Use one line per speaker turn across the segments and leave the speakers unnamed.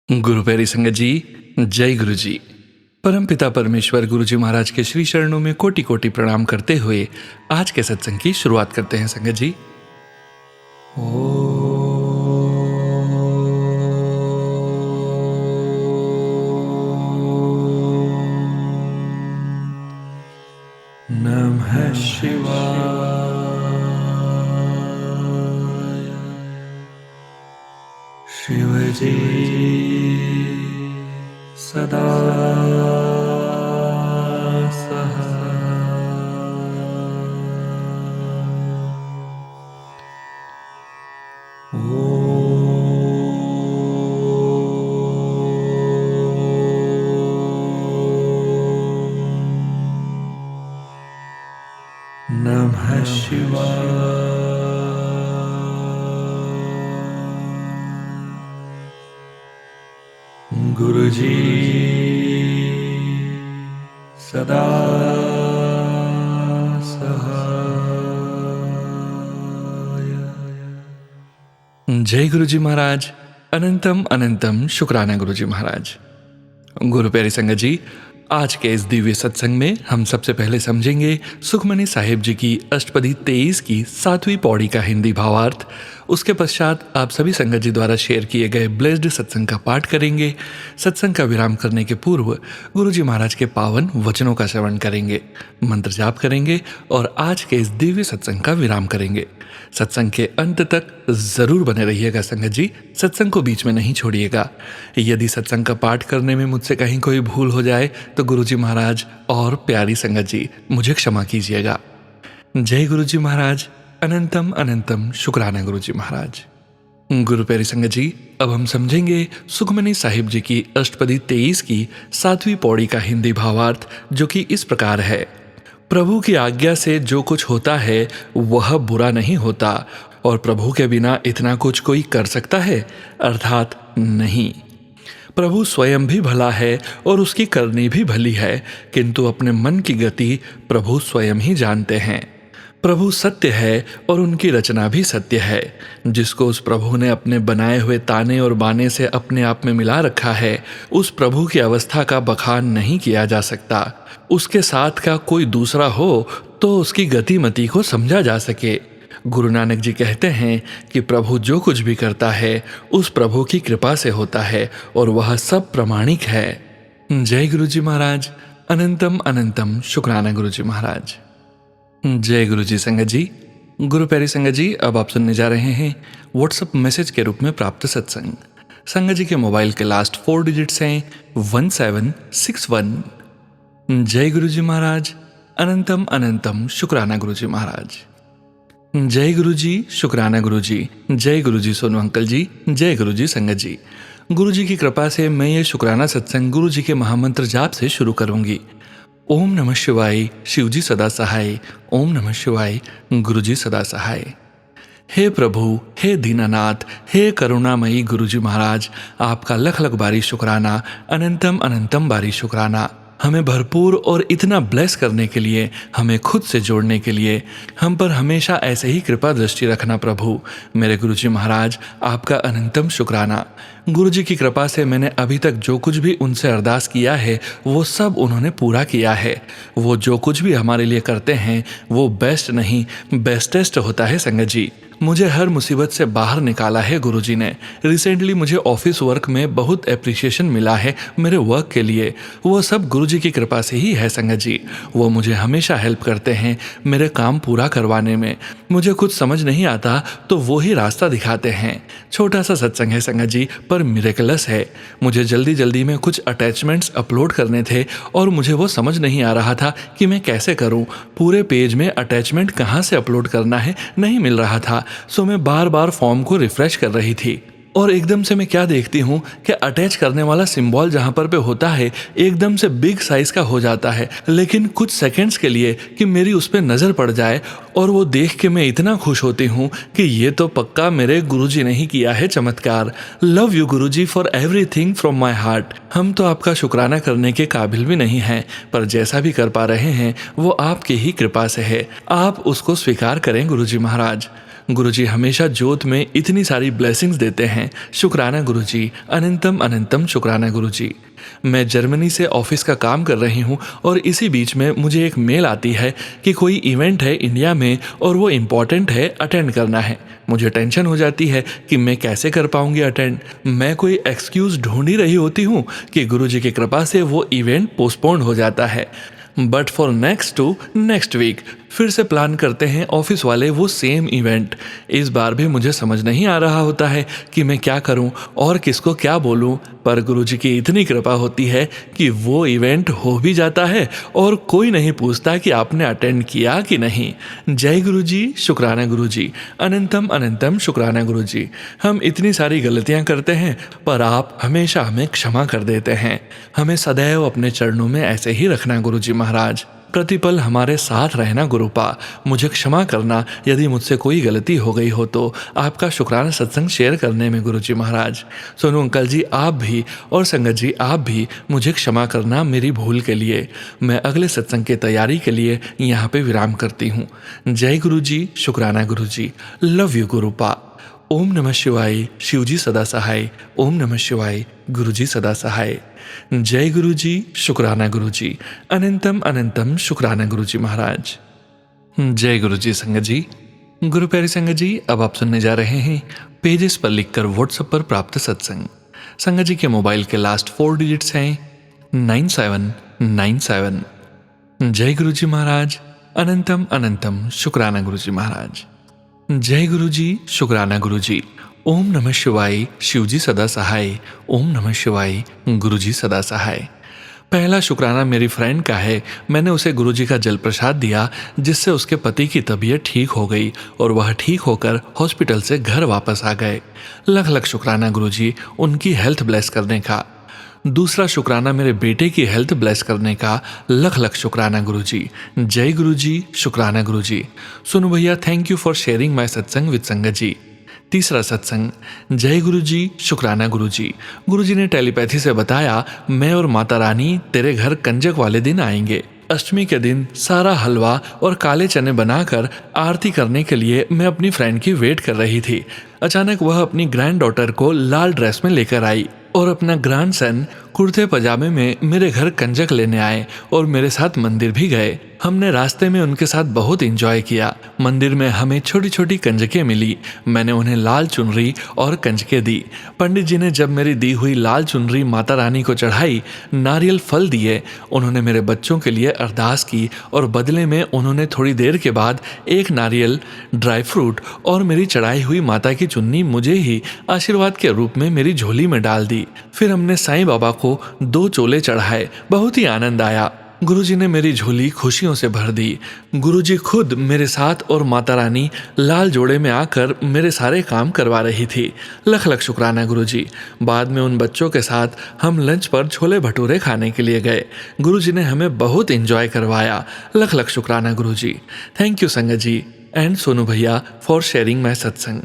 गुरु प्यारी संगत जी, जय गुरु जी। परमपिता परमेश्वर गुरु जी महाराज के श्री चरणों में कोटि कोटि प्रणाम करते हुए आज के सत्संग की शुरुआत करते हैं संगत जी। नमः शिवाय। शिवजी सदा नमः शिवाय। गुरुजी सदा सहाय। जय गुरु जी महाराज। अनंतम अनंतम शुक्राना गुरु जी महाराज। गुरु प्यारी संगत जी, आज के इस दिव्य सत्संग में हम सबसे पहले समझेंगे सुखमनी साहिब जी की अष्टपदी 23 की 7वीं पौड़ी का हिंदी भावार्थ। उसके पश्चात आप सभी संगत जी द्वारा शेयर किए गए ब्लेस्ड सत्संग का पाठ करेंगे। सत्संग का विराम करने के पूर्व गुरु जी महाराज के पावन वचनों का श्रवण करेंगे, मंत्र जाप करेंगे और आज के इस दिव्य सत्संग का विराम करेंगे। सत्संग के अंत तक जरूर बने रहिएगा संगत जी, सत्संग को बीच में नहीं छोड़िएगा। यदि सत्संग का पाठ करने में मुझसे कहीं कोई भूल हो जाए तो गुरु जी महाराज और प्यारी संगत जी मुझे क्षमा कीजिएगा। जय गुरु जी महाराज। अनंतम अनंतम शुक्राना गुरु जी महाराज। गुरु प्यारी संगत जी, अब हम समझेंगे सुखमनी साहिब जी की अष्टपदी 23 की 7वीं पौड़ी का हिंदी भावार्थ, जो कि इस प्रकार है। प्रभु की आज्ञा से जो कुछ होता है वह बुरा नहीं होता, और प्रभु के बिना इतना कुछ कोई कर सकता है? अर्थात नहीं। प्रभु स्वयं भी भला है और उसकी करनी भी भली है, किंतु अपने मन की गति प्रभु स्वयं ही जानते हैं। प्रभु सत्य है और उनकी रचना भी सत्य है। जिसको उस प्रभु ने अपने बनाए हुए ताने और बाने से अपने आप में मिला रखा है, उस प्रभु की अवस्था का बखान नहीं किया जा सकता। उसके साथ का कोई दूसरा हो तो उसकी गतिमति को समझा जा सके। गुरु नानक जी कहते हैं कि प्रभु जो कुछ भी करता है उस प्रभु की कृपा से होता है और वह सब प्रमाणिक है। जय गुरु जी महाराज। अनंतम अनंतम शुक्राना गुरु जी महाराज। जय गुरु जी संगत जी। गुरु प्यारी संगत जी, अब आप सुनने जा रहे हैं व्हाट्सएप मैसेज के रूप में प्राप्त सत्संग। संगत जी के मोबाइल के लास्ट 4 डिजिट्स हैं 1761। जय गुरु जी महाराज। अनंतम अनंतम शुक्राना गुरु जी महाराज। जय गुरु जी, शुक्राना गुरु जी। जय गुरु जी सोनू अंकल जी। जय गुरु जी संगत जी। गुरु जी की कृपा से मैं ये शुक्राना सत्संग गुरु जी के महामंत्र जाप से शुरू करूंगी। ओम नमः शिवाय, शिवजी सदा सहाय। ओम नमः शिवाय, गुरु जी सदा सहाय। हे प्रभु, हे दीनानाथ, हे करुणामयी गुरु जी महाराज, आपका लख लख बारी शुक्राना, अनंतम अनंतम बारी शुक्राना। हमें भरपूर और इतना ब्लेस करने के लिए, हमें खुद से जोड़ने के लिए, हम पर हमेशा ऐसे ही कृपा दृष्टि रखना प्रभु। मेरे गुरु जी महाराज, आपका अनंतम शुक्राना। गुरु जी की कृपा से मैंने अभी तक जो कुछ भी उनसे अरदास किया है वो सब उन्होंने पूरा किया है। वो जो कुछ भी हमारे लिए करते हैं वो बेस्ट नहीं बेस्टेस्ट होता है संगत जी। मुझे हर मुसीबत से बाहर निकाला है गुरु जी ने। रिसेंटली मुझे ऑफिस वर्क में बहुत एप्रिसिएशन मिला है मेरे वर्क के लिए। वो सब गुरु जी की कृपा से ही है संगत जी। वो मुझे हमेशा हेल्प करते हैं मेरे काम पूरा करवाने में। मुझे कुछ समझ नहीं आता तो वो ही रास्ता दिखाते हैं। छोटा सा सत्संग है संगत जी, पर मिरेकलस है। मुझे जल्दी जल्दी में कुछ अटैचमेंट्स अपलोड करने थे और मुझे वो समझ नहीं आ रहा था कि मैं कैसे करूं। पूरे पेज में अटैचमेंट कहाँ से अपलोड करना है नहीं मिल रहा था। सो मैं बार बार फॉर्म को रिफ्रेश कर रही थी और एकदम से मैं क्या देखती हूँ कि अटैच करने वाला सिंबल जहाँ पर पे होता है एकदम से बिग साइज का हो जाता है। लेकिन कुछ सेकंड्स के लिए कि मेरी उस पर नज़र पड़ जाए और वो देख के मैं इतना खुश होती हूँ कि ये तो पक्का मेरे गुरुजी ने ही किया है चमत्कार। Love you Guruji for everything from my heart. हम तो आपका शुक्राना करने के काबिल भी नहीं हैं, पर जैसा भी कर पा रहे हैं वो आपकी ही कृपा से है। आप उसको स्वीकार करें गुरुजी महाराज। गुरुजी हमेशा जोत में इतनी सारी ब्लेसिंग्स देते हैं। शुक्राना गुरुजी, अनंतम अनंतम शुक्राना गुरुजी। मैं जर्मनी से ऑफिस का काम कर रही हूँ और इसी बीच में मुझे एक मेल आती है कि कोई इवेंट है इंडिया में और वो इम्पॉर्टेंट है, अटेंड करना है। मुझे टेंशन हो जाती है कि मैं कैसे कर पाऊंगी अटेंड। मैं कोई एक्सक्यूज़ ढूंढ ही रही होती हूँ कि गुरुजी की कृपा से वो इवेंट पोस्टपोन्ड हो जाता है। बट फॉर नेक्स्ट वीक फिर से प्लान करते हैं ऑफिस वाले वो सेम इवेंट। इस बार भी मुझे समझ नहीं आ रहा होता है कि मैं क्या करूं और किसको क्या बोलूं, पर गुरुजी की इतनी कृपा होती है कि वो इवेंट हो भी जाता है और कोई नहीं पूछता कि आपने अटेंड किया कि नहीं। जय गुरुजी, शुक्राना गुरुजी, अनंतम अनंतम शुक्राना गुरुजी। हम इतनी सारी गलतियां करते हैं पर आप हमेशा हमें क्षमा कर देते हैं। हमें सदैव अपने चरणों में ऐसे ही रखना गुरुजी महाराज। प्रतिपल हमारे साथ रहना गुरुपा। मुझे क्षमा करना यदि मुझसे कोई गलती हो गई हो तो। आपका शुक्राना सत्संग शेयर करने में गुरुजी महाराज। सोनू अंकल जी आप भी और संगत जी आप भी मुझे क्षमा करना मेरी भूल के लिए। मैं अगले सत्संग की तैयारी के लिए यहाँ पे विराम करती हूँ। जय गुरुजी, शुक्राना गुरुजी, लव यू गुरुपा। ओम नमः शिवाय, शिवजी सदा सहाय। ओम नमः शिवाय, गुरुजी सदा सहाय। जय गुरुजी, शुक्राना गुरुजी, अनंतम अनंतम शुक्राना गुरुजी महाराज। जय गुरुजी संगत जी। गुरु प्यारी संगत जी, अब आप सुनने जा रहे हैं पेजेस पर लिखकर व्हाट्सएप पर प्राप्त सत्संग। संगत जी के मोबाइल के लास्ट 4 डिजिट्स हैं 9797। जय गुरुजी महाराज, अनंतम अनंतम शुक्राना गुरुजी महाराज। जय गुरुजी, शुक्राना गुरुजी। ओम नमः शिवाय, शिवजी सदा सहाय। ओम नमः शिवाय, गुरुजी सदा सहाय। पहला शुक्राना मेरी फ्रेंड का है। मैंने उसे गुरुजी का जल प्रसाद दिया जिससे उसके पति की तबीयत ठीक हो गई और वह ठीक होकर हॉस्पिटल से घर वापस आ गए। लख लख शुक्राना गुरुजी उनकी हेल्थ ब्लेस करने का। दूसरा शुक्राना मेरे बेटे की हेल्थ ब्लेस करने का। लख लख शुक्राना गुरुजी। जय गुरुजी, शुक्राना गुरुजी। सुनो भैया, thank you for sharing my सत्संग विद संगत जी। तीसरा सत्संग। जय गुरुजी, शुक्राना गुरुजी। गुरुजी ने टेलीपैथी से बताया मैं और माता रानी तेरे घर कंजक वाले दिन आएंगे। अष्टमी के दिन सारा हलवा और काले चने बनाकर आरती करने के लिए मैं अपनी फ्रेंड की वेट कर रही थी। अचानक वह अपनी ग्रैंड डॉटर को लाल ड्रेस में लेकर आई और अपना ग्रैंडसन कुर्ते पजामे में मेरे घर कंजक लेने आए और मेरे साथ मंदिर भी गए। हमने रास्ते में उनके साथ बहुत एंजॉय किया। मंदिर में हमें छोटी छोटी कंजकें मिली। मैंने उन्हें लाल चुनरी और कंजकें दी। पंडित जी ने जब मेरी दी हुई लाल चुनरी माता रानी को चढ़ाई, नारियल फल दिए, उन्होंने मेरे बच्चों के लिए अरदास की और बदले में उन्होंने थोड़ी देर के बाद एक नारियल, ड्राई फ्रूट और मेरी चढ़ाई हुई माता की चुन्नी मुझे ही आशीर्वाद के रूप में मेरी झोली में डाल दी। फिर हमने साईं बाबा को 2 चोले चढ़ाए। बहुत ही आनंद आया। गुरुजी ने मेरी झोली खुशियों से भर दी। गुरुजी खुद मेरे साथ और माता रानी लाल जोड़े में आकर मेरे सारे काम करवा रही थी। लख लख शुक्राना गुरुजी। बाद में उन बच्चों के साथ हम लंच पर छोले भटूरे खाने के लिए गए। गुरुजी ने हमें बहुत एंजॉय करवाया। लख लख शुक्राना गुरुजी। थैंक यू संगत जी एंड सोनू भैया फॉर शेयरिंग माय सत्संग।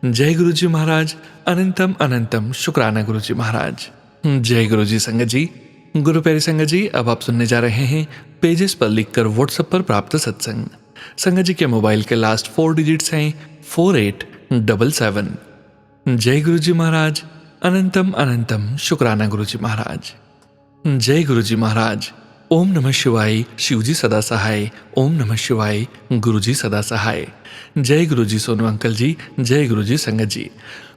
जय गुरुजी महाराज, अनंतम अनंतम शुक्राना गुरुजी महाराज। जय गुरुजी संगत जी। गुरु प्यारी संगत जी, अब आप सुनने जा रहे हैं पेजेस पर लिखकर व्हाट्सएप पर प्राप्त सत्संग। संगत जी के मोबाइल के लास्ट 4 डिजिट्स हैं 4877। जय गुरुजी महाराज, अनंतम अनंतम शुक्राना गुरुजी महाराज। जय गुरुजी महाराज। ओम नमः शिवाय, शिवजी सदा सहाय। ओम नमः शिवाय, गुरुजी सदा सहाय। जय गुरुजी सोनू अंकल जी। जय गुरुजी संगत जी।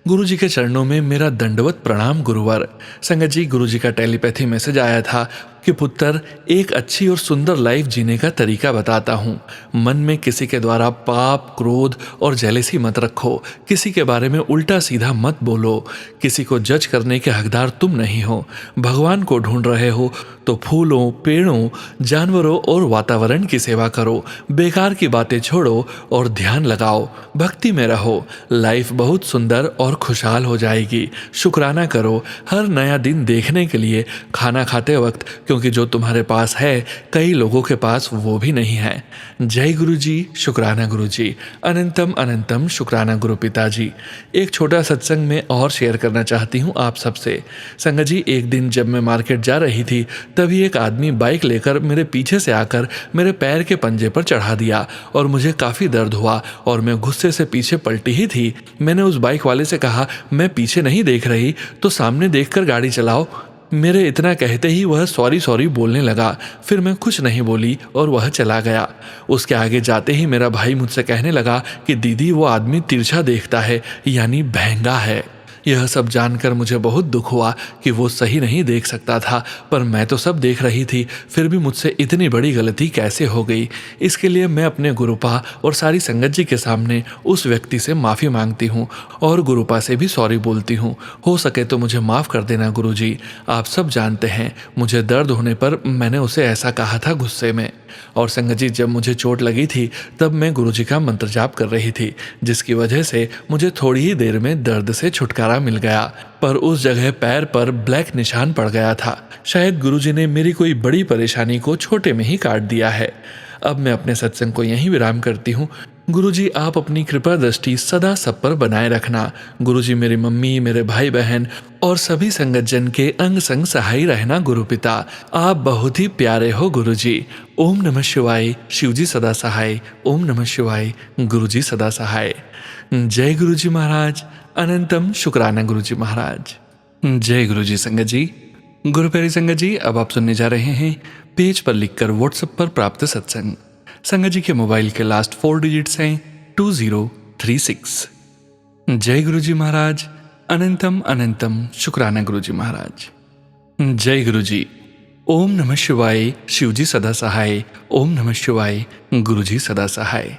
गुरुजी के चरणों में मेरा दंडवत प्रणाम गुरुवर। संगत जी, गुरुजी का टेलीपैथी मैसेज आया था कि पुत्र, एक अच्छी और सुंदर लाइफ जीने का तरीका बताता हूँ। मन में किसी के द्वारा पाप, क्रोध और जेलेसी मत रखो। किसी के बारे में उल्टा सीधा मत बोलो। किसी को जज करने के हकदार तुम नहीं हो। भगवान को ढूंढ रहे हो तो फूलों, पेड़ों, जानवरों और वातावरण की सेवा करो। बेकार की बातें छोड़ो और ध्यान लगाओ। भक्ति में रहो। लाइफ बहुत सुंदर और खुशहाल हो जाएगी। शुक्राना करो हर नया दिन देखने के लिए खाना खाते वक्त, क्योंकि जो तुम्हारे पास है कई लोगों के पास वो भी नहीं है। जय गुरुजी, शुक्राना गुरुजी। अनंतम अनंतम शुक्राना गुरु पिताजी। एक छोटा सत्संग में और शेयर करना चाहती हूँ आप सबसे। संगत जी, एक दिन जब मैं मार्केट जा रही थी तभी एक आदमी बाइक लेकर मेरे पीछे से आकर मेरे पैर के पंजे पर चढ़ा दिया और मुझे काफ़ी दर्द हुआ और मैं गुस्से से पीछे पलटी ही थी। मैंने उस बाइक वाले से कहा, मैं पीछे नहीं देख रही तो सामने देखकर गाड़ी चलाओ। मेरे इतना कहते ही वह सॉरी सॉरी बोलने लगा। फिर मैं कुछ नहीं बोली और वह चला गया। उसके आगे जाते ही मेरा भाई मुझसे कहने लगा कि दीदी वो आदमी तिरछा देखता है, यानी बहंगा है। यह सब जानकर मुझे बहुत दुख हुआ कि वो सही नहीं देख सकता था, पर मैं तो सब देख रही थी। फिर भी मुझसे इतनी बड़ी गलती कैसे हो गई? इसके लिए मैं अपने गुरुपा और सारी संगत जी के सामने उस व्यक्ति से माफ़ी मांगती हूँ और गुरुपा से भी सॉरी बोलती हूँ। हो सके तो मुझे माफ़ कर देना गुरुजी। आप सब जानते हैं मुझे दर्द होने पर मैंने उसे ऐसा कहा था गुस्से में। और संगत जी, जब मुझे चोट लगी थी तब मैं गुरुजी का मंत्र जाप कर रही थी, जिसकी वजह से मुझे थोड़ी ही देर में दर्द से छुटकारा मिल गया, पर उस जगह पैर पर ब्लैक निशान पड़ गया था। शायद गुरुजी ने मेरी कोई बड़ी परेशानी को छोटे में ही काट दिया है। अब मैं अपने सत्संग को यहीं विराम करती हूँ। गुरुजी, आप अपनी कृपा दृष्टि सदा सब पर बनाए रखना। गुरुजी, मेरी मम्मी, मेरे भाई बहन और सभी संगत जन के अंग संग सहाय रहना। गुरुपिता, आप बहुत ही प्यारे हो गुरुजी। ओम नमः शिवाय। शिवजी सदा सहाय। ओम नमः शिवाय। गुरुजी सदा सहाय। जय गुरुजी महाराज। अनंतम शुक्राना गुरुजी महाराज। जय गुरुजी संगत जी। गुरु प्यारी संगत जी, अब आप सुनने जा रहे हैं पेज पर लिखकर व्हाट्सएप पर प्राप्त सत्संग। संगत जी के मोबाइल के लास्ट 4 डिजिट्स हैं 2036। जय गुरुजी महाराज। अनंतम अनंतम शुक्राना गुरुजी महाराज। जय गुरुजी। ओम नमः शिवाय। शिवजी सदा सहाय। ओम नमः शिवाय। गुरुजी सदा सहाय।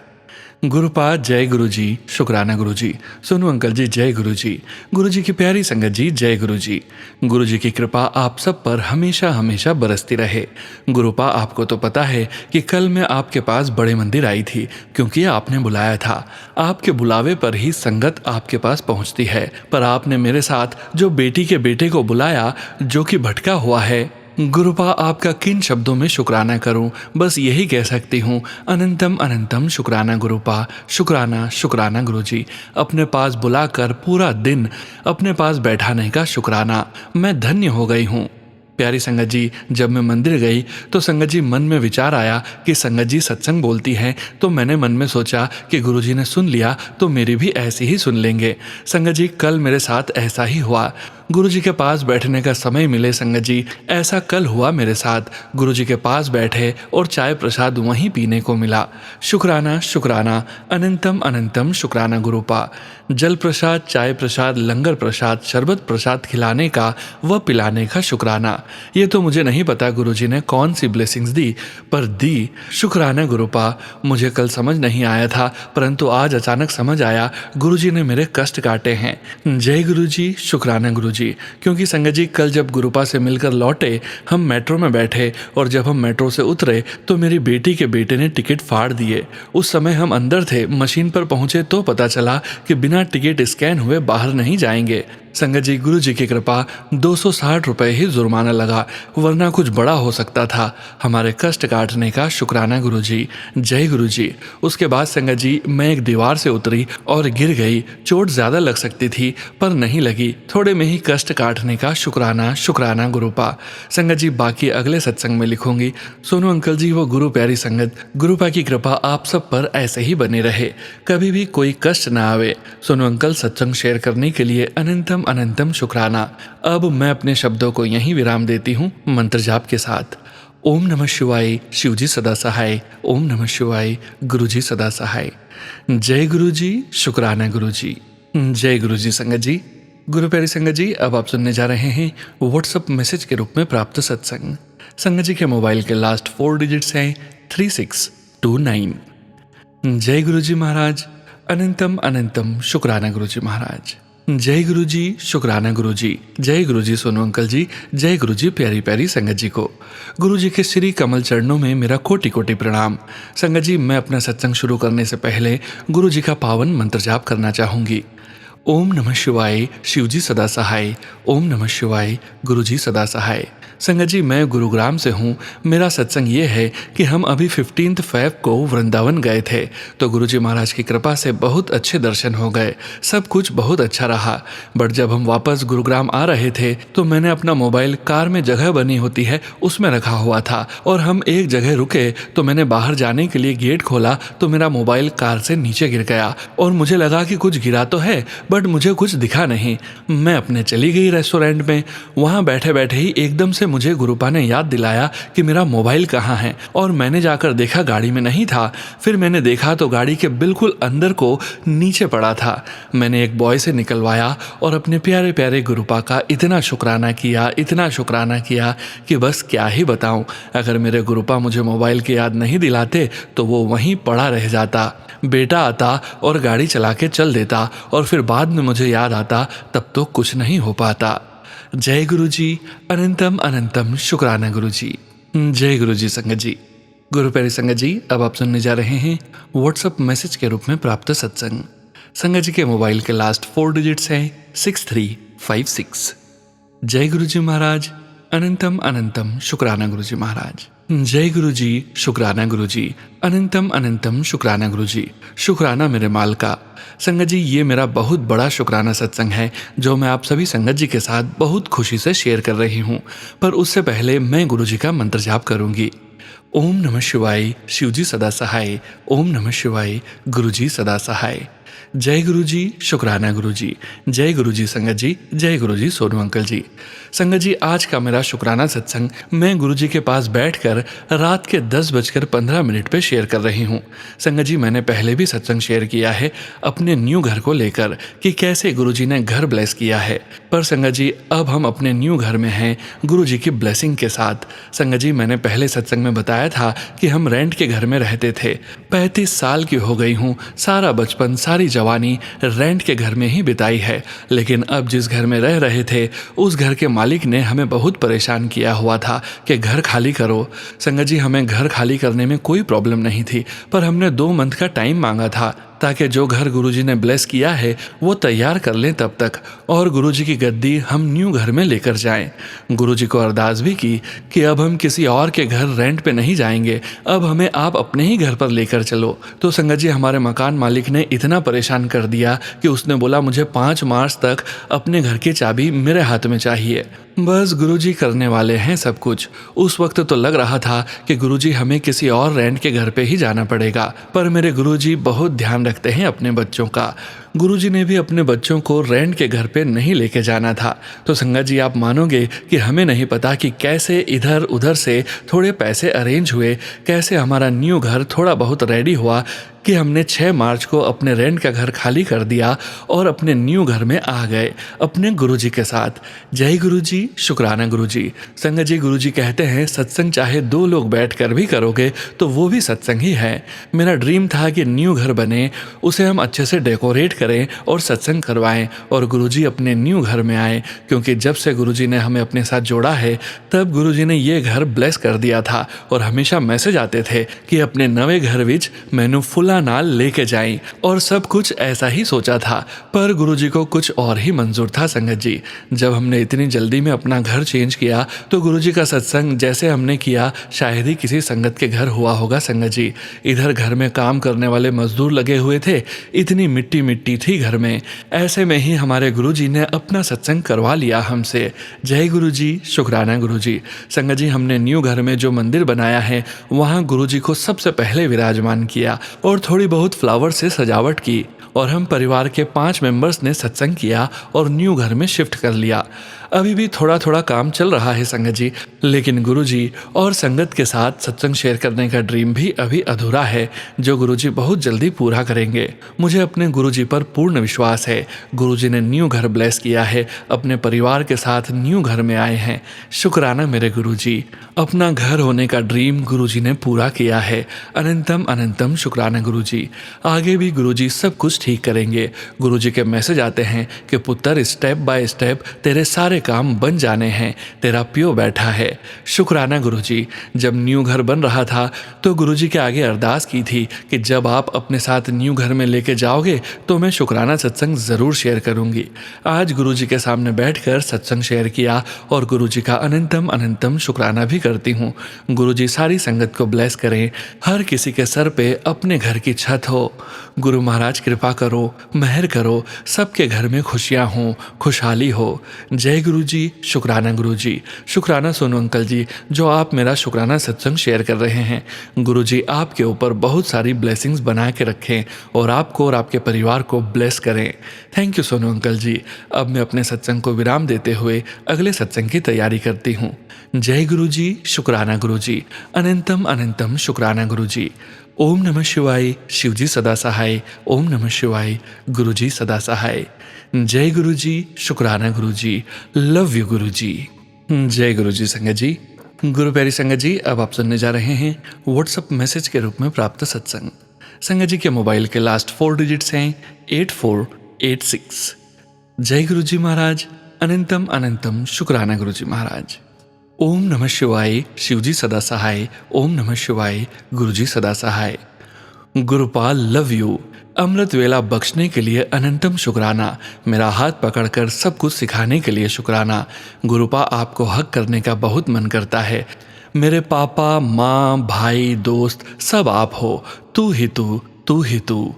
गुरुपाद जय गुरुजी। शुक्राना गुरुजी। सोनू अंकल जी जय गुरुजी। गुरुजी की प्यारी संगत जी जय गुरुजी। गुरुजी की कृपा आप सब पर हमेशा हमेशा बरसती रहे। गुरुपा, आपको तो पता है कि कल मैं आपके पास बड़े मंदिर आई थी, क्योंकि आपने बुलाया था। आपके बुलावे पर ही संगत आपके पास पहुंचती है, पर आपने मेरे साथ जो बेटी के बेटे को बुलाया, जो कि भटका हुआ है, गुरुपा आपका किन शब्दों में शुक्राना करूं? बस यही कह सकती हूं, अनंतम अनंतम शुक्राना गुरुपा। शुक्राना शुक्राना गुरुजी। अपने पास बुलाकर पूरा दिन अपने पास बैठाने का शुक्राना। मैं धन्य हो गई हूं। प्यारी संगत जी, जब मैं मंदिर गई तो संगत जी मन में विचार आया कि संगत जी सत्संग बोलती हैं, तो मैंने मन में सोचा कि गुरुजी ने सुन लिया तो मेरी भी ऐसी ही सुन लेंगे। संगत जी, कल मेरे साथ ऐसा ही हुआ। गुरुजी के पास बैठने का समय मिले संगत जी, ऐसा कल हुआ मेरे साथ। गुरुजी के पास बैठे और चाय प्रसाद वहीं पीने को मिला। शुक्राना शुक्राना। अनंतम अनंतम शुक्राना गुरुपा। जल प्रसाद, चाय प्रसाद, लंगर प्रसाद, शरबत प्रसाद खिलाने का व पिलाने का शुक्राना। ये तो मुझे नहीं पता गुरुजी ने कौन सी ब्लेसिंग्स दी, पर दी। शुक्राना गुरुपा। मुझे कल समझ नहीं आया था, परंतु आज अचानक समझ आया। गुरुजी ने मेरे कष्ट काटे हैं। जय गुरुजी। शुक्राना गुरुजी। क्योंकि संगत जी, कल जब गुरुपा से मिलकर लौटे, हम मेट्रो में बैठे और जब हम मेट्रो से उतरे तो मेरी बेटी के बेटे ने टिकट फाड़ दिए। उस समय हम अंदर थे। मशीन पर पहुंचे तो पता चला कि बिना टिकट स्कैन हुए बाहर नहीं जाएंगे। संगत जी, गुरु जी की कृपा 260 रुपये ही जुर्माना लगा, वरना कुछ बड़ा हो सकता था। हमारे कष्ट काटने का शुक्राना गुरु जी। जय गुरु जी। उसके बाद संगत जी, मैं एक दीवार से उतरी और गिर गई। चोट ज़्यादा लग सकती थी पर नहीं लगी। थोड़े में ही कष्ट काटने का शुक्राना शुक्राना गुरुपा। संगत जी, बाकी अगले सत्संग में लिखूंगी। सोनू अंकल जी, वो गुरु प्यारी संगत, गुरुपा की कृपा आप सब पर ऐसे ही बने रहे, कभी भी कोई कष्ट ना आवे। सोनू अंकल, सत्संग शेयर करने के लिए अनंतम अनंतम शुक्राना। अब मैं अपने शब्दों को यहीं विराम देती हूँ मंत्र जाप के साथ। ओम नमः शिवाय। शिवजी सदा सहाय। ओम नमः शिवाय। गुरुजी सदा सहाय। जय गुरुजी। शुक्राना गुरुजी। जय गुरुजी। संगत जी, गुरु प्यारी संगत जी, अब आप सुनने जा रहे हैं व्हाट्सएप मैसेज के रूप में प्राप्त सत्संग। संगत जी के मोबाइल के लास्ट 4 डिजिट्स हैं 3629। जय गुरुजी महाराज। अनंतम अनंतम शुक्राना गुरुजी महाराज। जय गुरुजी। शुक्राना गुरुजी। जय गुरुजी सोनू अंकल जी। जय गुरुजी प्यारी प्यारी संगत जी को। गुरुजी के श्री कमल चरणों में मेरा कोटि कोटि प्रणाम। संगत जी, मैं अपना सत्संग शुरू करने से पहले गुरुजी का पावन मंत्र जाप करना चाहूंगी। ओम नमः शिवाय, शिवजी सदा सहाय। ओम नमः शिवाय, गुरुजी सदा सहाय। संगत जी, मैं गुरुग्राम से हूँ। मेरा सत्संग ये है कि हम अभी 15 फ़रवरी को वृंदावन गए थे, तो गुरुजी महाराज की कृपा से बहुत अच्छे दर्शन हो गए, सब कुछ बहुत अच्छा रहा। बट जब हम वापस गुरुग्राम आ रहे थे तो मैंने अपना मोबाइल कार में जगह बनी होती है उसमें रखा हुआ था, और हम एक जगह रुके तो मैंने बाहर जाने के लिए गेट खोला तो मेरा मोबाइल कार से नीचे गिर गया, और मुझे लगा कि कुछ गिरा तो है बट मुझे कुछ दिखा नहीं। मैं अपने चली गई रेस्टोरेंट में। वहाँ बैठे बैठे ही एकदम से मुझे गुरुपा ने याद दिलाया कि मेरा मोबाइल कहाँ है, और मैंने जाकर देखा गाड़ी में नहीं था। फिर मैंने देखा तो गाड़ी के बिल्कुल अंदर को नीचे पड़ा था। मैंने एक बॉय से निकलवाया और अपने प्यारे प्यारे गुरुपा का इतना शुक्राना किया, इतना शुक्राना किया कि बस क्या ही बताऊं। अगर मेरे गुरुपा मुझे मोबाइल की याद नहीं दिलाते तो वो वहीं पड़ा रह जाता। बेटा आता और गाड़ी चला के चल देता, और फिर बाद में मुझे याद आता तब तो कुछ नहीं हो पाता। जय गुरुजी, अनंतम अनंतम शुक्राना गुरुजी। जय गुरुजी संगत जी। गुरु प्यारी संगत जी, अब आप सुनने जा रहे हैं व्हाट्सएप मैसेज के रूप में प्राप्त सत्संग। संगत जी के मोबाइल के लास्ट 4 डिजिट्स हैं 6356। जय गुरुजी महाराज, अनंतम अनंतम शुक्राना गुरुजी महाराज। जय गुरुजी, शुक्राना गुरुजी, अनंतम अनंतम शुक्राना गुरुजी। शुक्राना मेरे माल का। संगत जी, ये मेरा बहुत बड़ा शुक्राना सत्संग है जो मैं आप सभी संगत जी के साथ बहुत खुशी से शेयर कर रही हूँ। पर उससे पहले मैं गुरुजी का मंत्र जाप करूंगी। ओम नमः शिवाय, शिवजी सदा सहाय। ओम नमः शिवाय, गुरुजी सदा सहाय। जय गुरुजी, शुक्राना गुरुजी। जय गुरुजी संगत जी। जय गुरुजी सोनू अंकल जी। संगत जी, आज का मेरा शुक्राना सत्संग मैं गुरुजी के पास बैठकर रात के 10:15 पे शेयर कर रही हूँ। संगत जी, मैंने पहले भी सत्संग शेयर किया है अपने न्यू घर को लेकर कि कैसे गुरुजी ने घर ब्लेस किया है। पर संगत जी, अब हम अपने न्यू घर में हैं गुरुजी की ब्लेसिंग के साथ। संगत जी, मैंने पहले सत्संग में बताया था कि हम रेंट के घर में रहते थे। 35 साल की हो गई हूँ। सारा बचपन, सारी जवानी रेंट के घर में ही बिताई है। लेकिन अब जिस घर में रह रहे थे उस घर के मालिक ने हमें बहुत परेशान किया हुआ था कि घर खाली करो। संगत जी, हमें घर खाली करने में कोई प्रॉब्लम नहीं थी, पर हमने 2 मंथ का टाइम मांगा था ताकि जो घर गुरुजी ने ब्लेस किया है वो तैयार कर लें तब तक, और गुरुजी की गद्दी हम न्यू घर में लेकर जाएं। गुरुजी को अरदास भी की कि अब हम किसी और के घर रेंट पे नहीं जाएंगे, अब हमें आप अपने ही घर पर लेकर चलो। तो संगत जी, हमारे मकान मालिक ने इतना परेशान कर दिया कि उसने बोला मुझे 5 मार्च तक अपने घर की चाबी मेरे हाथ में चाहिए। बस गुरुजी करने वाले हैं सब कुछ। उस वक्त तो लग रहा था कि गुरुजी हमें किसी और रेंट के घर पे ही जाना पड़ेगा, पर मेरे गुरुजी बहुत ध्यान रखते हैं अपने बच्चों का। गुरुजी ने भी अपने बच्चों को रेंट के घर पे नहीं लेके जाना था। तो संगत जी, आप मानोगे कि हमें नहीं पता कि कैसे इधर उधर से थोड़े पैसे अरेंज हुए, कैसे हमारा न्यू घर थोड़ा बहुत रेडी हुआ कि हमने 6 मार्च को अपने रेंट का घर खाली कर दिया और अपने न्यू घर में आ गए अपने गुरुजी के साथ। जय गुरुजी, शुक्राना गुरुजी। संगत जी, गुरुजी कहते हैं सत्संग चाहे 2 लोग बैठकर भी करोगे तो वो भी सत्संग ही है। मेरा ड्रीम था कि न्यू घर बने, उसे हम अच्छे से डेकोरेट करें और सत्संग करवाएं, और गुरुजी अपने न्यू घर में आए, क्योंकि जब से गुरुजी ने हमें अपने साथ जोड़ा है तब गुरुजी ने ये घर ब्लेस कर दिया था, और हमेशा मैसेज आते थे कि अपने नवे घर विच मैनू फुला नाल लेके जाएं, और सब कुछ ऐसा ही सोचा था। पर गुरुजी को कुछ और ही मंजूर था। संगत जी, जब हमने इतनी जल्दी में अपना घर चेंज किया तो गुरुजी का सत्संग जैसे हमने किया शायद ही किसी संगत के घर हुआ होगा। संगत जी, इधर घर में काम करने वाले मजदूर लगे हुए थे, इतनी मिट्टी मिट्टी थी घर में। ऐसे में ही हमारे गुरुजी ने अपना सत्संग करवा लिया हमसे। जय गुरुजी, शुक्राना गुरुजी। संगत जी, हमने न्यू घर में जो मंदिर बनाया है वहाँ गुरुजी को सबसे पहले विराजमान किया और थोड़ी बहुत फ्लावर से सजावट की, और हम परिवार के 5 मेंबर्स ने सत्संग किया और न्यू घर में शिफ्ट कर लिया। अभी भी थोड़ा थोड़ा काम चल रहा है संगत जी, लेकिन गुरुजी और संगत के साथ सत्संग शेयर करने का ड्रीम भी अभी अधूरा है, जो गुरुजी बहुत जल्दी पूरा करेंगे। मुझे अपने गुरुजी पर पूर्ण विश्वास है। गुरुजी ने न्यू घर ब्लेस किया है, अपने परिवार के साथ न्यू घर में आए हैं। शुक्राना मेरे गुरुजी। अपना घर होने का ड्रीम गुरुजी ने पूरा किया है। अनंतम अनंतम शुक्राना गुरुजी। आगे भी गुरुजी सब कुछ ठीक करेंगे। गुरुजी के मैसेज आते हैं कि पुत्र, स्टेप बाय स्टेप तेरे सारे काम बन जाने हैं, तेरा प्यो बैठा है। शुक्राना गुरुजी। जब न्यू घर बन रहा था तो गुरुजी के आगे अरदास की थी कि जब आप अपने साथ न्यू घर में लेके जाओगे तो मैं शुक्राना सत्संग ज़रूर शेयर करूंगी। आज गुरुजी के सामने बैठकर सत्संग शेयर किया और गुरुजी का अनंतम अनंतम शुक्राना भी करती हूँ। गुरुजी सारी संगत को ब्लेस करें, हर किसी के सर पे अपने घर की छत हो। गुरु महाराज कृपा करो, मेहर करो, सबके घर में खुशियाँ हों, खुशहाली हो। जय गुरुजी। शुक्राना गुरुजी। शुक्राना सोनू अंकल जी, जो आप मेरा शुक्राना सत्संग शेयर कर रहे हैं। गुरुजी आपके ऊपर बहुत सारी ब्लेसिंग्स बना के रखें और आपको और आपके परिवार को ब्लेस करें। थैंक यू सोनू अंकल जी। अब मैं अपने सत्संग को विराम देते हुए अगले सत्संग की तैयारी करती हूँ। जय गुरुजी। शुक्राना गुरुजी। अनंतम अनंतम शुक्राना गुरुजी। ओम नमः शिवाय। शिवजी सदा सहाय। ओम नमः शिवाय। गुरुजी सदा सहाय। जय गुरुजी। शुक्राना गुरुजी। लव यू गुरुजी। जय गुरुजी संगत जी। गुरु प्यारी संगत जी, अब आप सुनने जा रहे हैं व्हाट्सएप मैसेज के रूप में प्राप्त सत्संग। संगत जी के मोबाइल के लास्ट 4 डिजिट्स हैं 8486। जय गुरुजी महाराज। अनंतम अनंतम शुक्राना गुरुजी महाराज। ओम नमः शिवाय। शिवजी सदा सहाय। ओम नमः शिवाय। गुरुजी सदा सहाय। Gurupal love you. अमृत वेला बख्शने के लिए अनंतम शुक्राना। मेरा हाथ पकड़कर सब कुछ सिखाने के लिए शुक्राना। गुरुपा, आपको हक करने का बहुत मन करता है। मेरे पापा, माँ, भाई, दोस्त सब आप हो। तू ही तू, तू ही तू।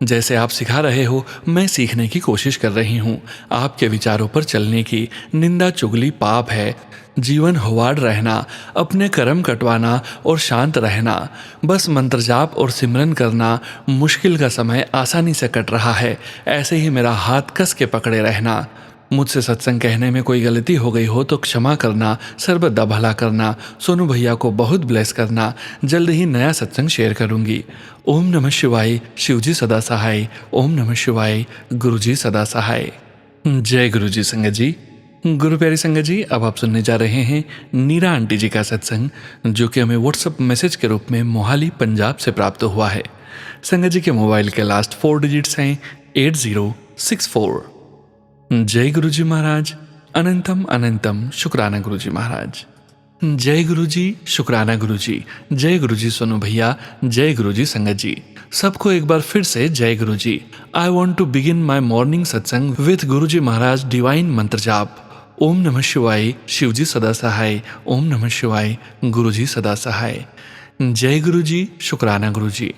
जैसे आप सिखा रहे हो मैं सीखने की कोशिश कर रही हूँ। आपके विचारों पर चलने की। निंदा चुगली पाप है। जीवन होवाड़ रहना, अपने कर्म कटवाना और शांत रहना। बस मंत्र जाप और सिमरन करना। मुश्किल का समय आसानी से कट रहा है। ऐसे ही मेरा हाथ कस के पकड़े रहना। मुझसे सत्संग कहने में कोई गलती हो गई हो तो क्षमा करना। सर्वदा भला करना। सोनू भैया को बहुत ब्लेस करना। जल्द ही नया सत्संग शेयर करूंगी। ओम नमः शिवाय। शिवजी सदा सहाय। ओम नमः शिवाय। गुरुजी सदा सहाय। जय गुरुजी संगत जी। गुरु प्यारी संगत जी, अब आप सुनने जा रहे हैं नीरा आंटी जी का सत्संग, जो कि हमें व्हाट्सएप मैसेज के रूप में मोहाली पंजाब से प्राप्त हुआ है। संगत जी के मोबाइल के लास्ट 4 डिजिट्स हैं 8064। जय गुरुजी महाराज। अनंतम अनंतम शुक्राना गुरुजी महाराज। जय गुरुजी। शुक्राना गुरुजी। जय गुरुजी सोनू भैया। जय गुरुजी संगत जी। सबको एक बार फिर से जय Guruji. I want to begin my morning satsang with Guruji Maharaj divine mantra जाप। ओम नमः शिवाय। शिवजी सदा सहाय। ओम नमः शिवाय। गुरुजी सदा सहाय। जय गुरुजी। शुक्राना गुरुजी।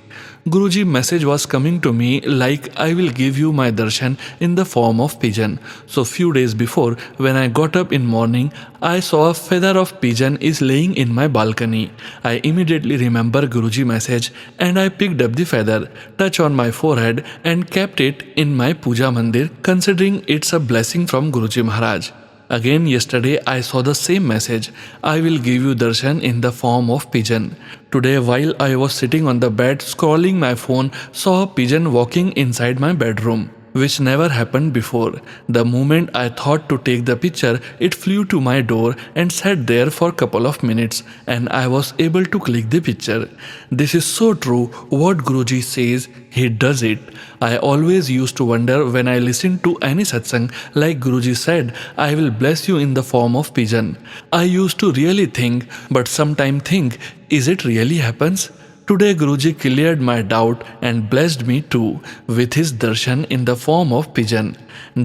Guruji, message was coming to me like I will give you my darshan in the form of pigeon. So few days before, when I got up in morning, I saw a feather of pigeon is laying in my balcony. I immediately remember Guruji message and I picked up the feather, touched on my forehead and kept it in my puja mandir, considering it's a blessing from Guruji Maharaj. Again yesterday I saw the same message. I will give you darshan in the form of pigeon. Today while I was sitting on the bed scrolling my phone, saw a pigeon walking inside my bedroom, which never happened before. The moment I thought to take the picture, it flew to my door and sat there for a couple of minutes and I was able to click the picture. This is so true. What Guruji says, he does it. I always used to wonder when I listened to any satsang, like Guruji said, I will bless you in the form of pigeon. I used to really think, but sometime think, is it really happens? Today Guruji cleared my doubt and blessed me too with his darshan in the form of pigeon.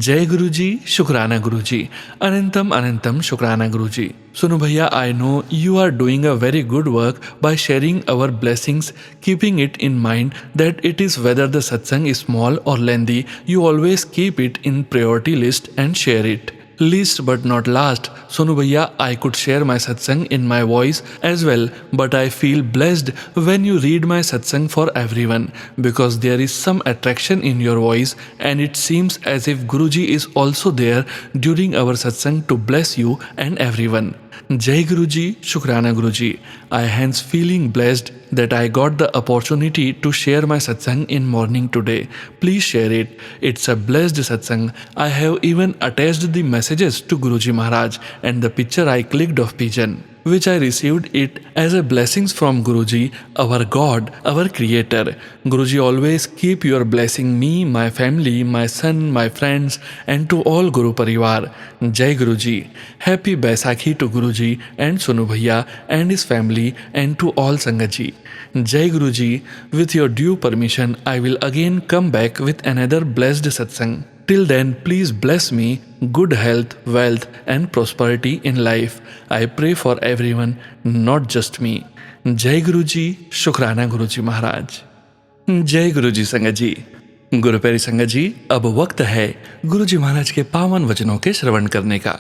Jai Guruji, Shukrana Guruji, Anantam Anantam Shukrana Guruji. Sonu Bhaiya, I know you are doing a very good work by sharing our blessings, keeping it in mind that it is whether the satsang is small or lengthy, you always keep it in priority list and share it. Least but not last, Sonu Bhaiya, I could share my satsang in my voice as well, but I feel blessed when you read my satsang for everyone, because there is some attraction in your voice and it seems as if Guruji is also there during our satsang to bless you and everyone. Jai Guruji, Shukrana Guruji. I hence feeling blessed that I got the opportunity to share my satsang in morning today. Please share it. It's a blessed satsang. I have even attached the messages to Guruji Maharaj and the picture I clicked of pigeon, which I received it as a blessings from Guruji, our God, our Creator. Guruji, always keep your blessing me, my family, my son, my friends, and to all Guru Parivar. Jai Guruji. Happy Baisakhi to Guruji and Sonu Bhaiya and his family and to all Sangat ji. Jai Guruji. With your due permission, I will again come back with another blessed satsang. Till then, please bless me good health, wealth, and prosperity in life. I pray for everyone, not just me. जय गुरु जी, शुक्राना गुरु जी महाराज। जय गुरु जी संगत जी। गुरु प्यारी संगत जी, अब वक्त है गुरु जी महाराज के पावन वचनों के श्रवण करने का।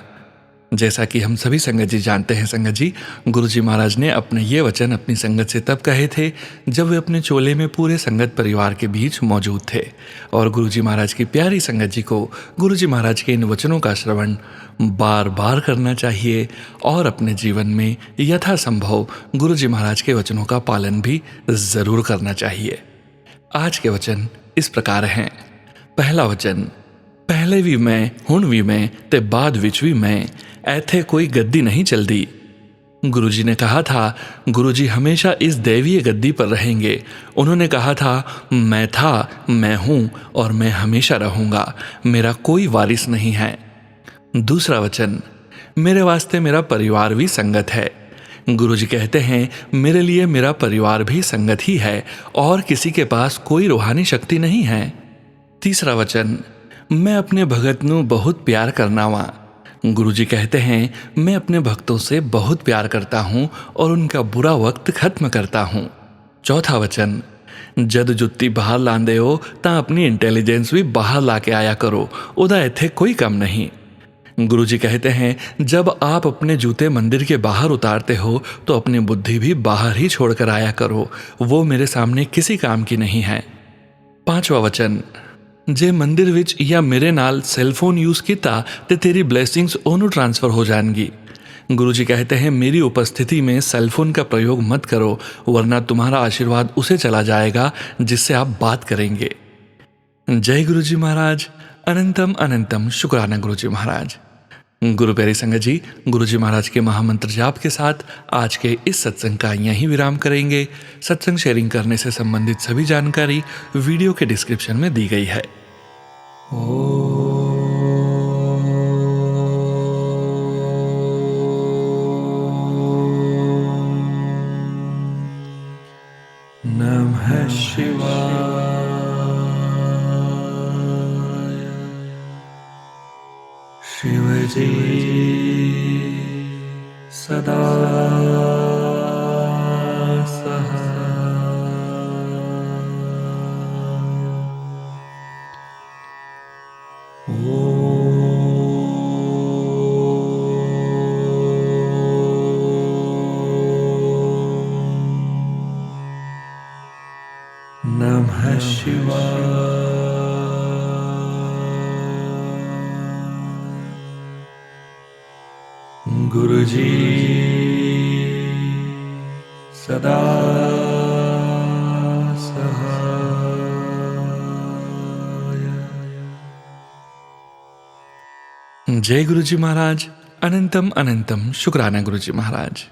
जैसा कि हम सभी संगत जी जानते हैं संगत जी, गुरु जी महाराज ने अपने ये वचन अपनी संगत से तब कहे थे जब वे अपने चोले में पूरे संगत परिवार के बीच मौजूद थे। और गुरु जी महाराज की प्यारी संगत जी को गुरु जी महाराज के इन वचनों का श्रवण बार बार करना चाहिए और अपने जीवन में यथासंभव गुरु जी महाराज के वचनों का पालन भी जरूर करना चाहिए। आज के वचन इस प्रकार हैं। पहला वचन, पहले भी मैं हुण भी मैं ते बाद विच भी मैं, ऐथे कोई गद्दी नहीं चलदी। गुरुजी ने कहा था, गुरुजी हमेशा इस दैवीय गद्दी पर रहेंगे। उन्होंने कहा था, मैं था, मैं हूं और मैं हमेशा रहूंगा, मेरा कोई वारिस नहीं है। दूसरा वचन, मेरे वास्ते मेरा परिवार भी संगत है। गुरुजी कहते हैं, मेरे लिए मेरा परिवार भी संगत ही है और किसी के पास कोई रूहानी शक्ति नहीं है। तीसरा वचन, मैं अपने भगत नू बहुत प्यार करना वा। गुरुजी कहते हैं, मैं अपने भक्तों से बहुत प्यार करता हूं और उनका बुरा वक्त खत्म करता हूं। चौथा वचन, जद जुत्ती बाहर लांदे हो ता अपनी इंटेलिजेंस भी बाहर ला के आया करो, उदा इत्थे कोई कम नहीं। गुरुजी कहते हैं, जब आप अपने जूते मंदिर के बाहर उतारते हो तो अपनी बुद्धि भी बाहर ही छोड़कर आया करो, वो मेरे सामने किसी काम की नहीं है। पांचवा वचन, जे मंदिर विच या मेरे नाल सैलफोन यूज किया ते तेरी ब्लेसिंग्स ओनू ट्रांसफर हो जाएंगी। गुरुजी कहते हैं, मेरी उपस्थिति में सेलफोन का प्रयोग मत करो, वरना तुम्हारा आशीर्वाद उसे चला जाएगा जिससे आप बात करेंगे। जय गुरुजी महाराज। अनंतम अनंतम शुक्राना गुरुजी महाराज। गुरु प्यारी संगत जी, गुरुजी महाराज के महामंत्र जाप के साथ आज के इस सत्संग का यहीं विराम करेंगे। सत्संग शेयरिंग करने से संबंधित सभी जानकारी वीडियो के डिस्क्रिप्शन में दी गई है। नमः शिवाय। शिवजी सदा नमः शिवाय। गुरुजी सदा सहाय। जय गुरुजी महाराज। अनंतम अनंतम शुक्राना गुरुजी महाराज।